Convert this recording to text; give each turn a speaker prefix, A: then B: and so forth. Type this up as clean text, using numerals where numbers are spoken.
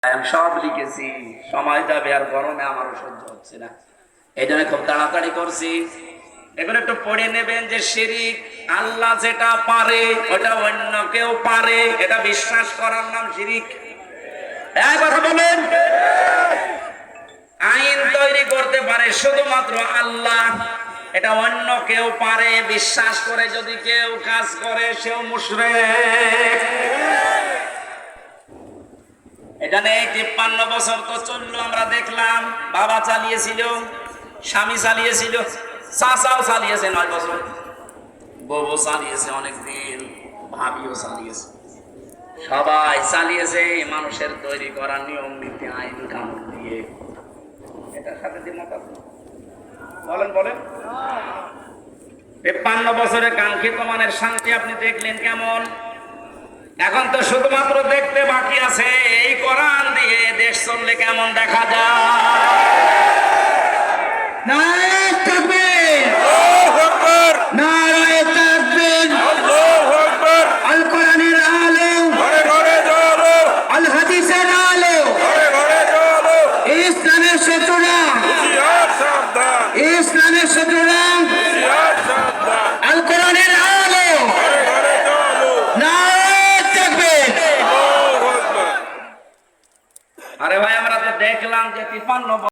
A: আমি সব লিখেছি, সময় যাবে আর গরমে আমারও সহ্য হচ্ছে না, এই জন্য খুব তাড়াতাড়ি করছি। এবার একটু পড়ে নেবেন যে শিরিক, আল্লাহ যেটা পারে ওটা অন্য কেউ পারে, এটা বিশ্বাস করার নাম শিরিক। এই কথা বলেন। আইন তৈরি করতে পারে শুধুমাত্র আল্লাহ, এটা অন্য কেউ পারে বিশ্বাস করে যদি কেউ কাজ করে সেও মুশরিক। এখানে 53 বছর তো চললো, আমরা দেখলাম বাবা চালিয়েছিল, স্বামী চালিয়েছিল, চাচাও চালিয়েছে 9 বছর, বউ চালিয়েছে অনেকদিন, ভাবিও চালিয়েছে, সবাই চালিয়েছে মানুষের তৈরি করা নিয়ম নীতি আইন কানুন দিয়ে। এটার সাথে দ্বিমত আছে? বলেন বলেন। 53 বছরের কাঙ্ক্ষিত মানের শান্তি আপনি দেখলেন কেমন? এখন তো শুধুমাত্র দেখতে বাকি আছে এই কোরআন দিয়ে দেশ চললে কেমন দেখা যায়। নারায়ে তাকবীর, আল্লাহু আকবার, নারায়ে তাকবীর, আল্লাহু আকবার। আল কোরআনের আলো ঘরে ঘরে জ্বলো, আল হাদিসের আলো ঘরে ঘরে জ্বলো। ইসলামের শত্রুরা হুঁশিয়ার সাবধান, ইসলামের শত্রুরা হুঁশিয়ার সাবধান। আল কোরআনের আলো ঘরে ঘরে জ্বলো। আরে ভাই আমরা তো দেখলাম যে 53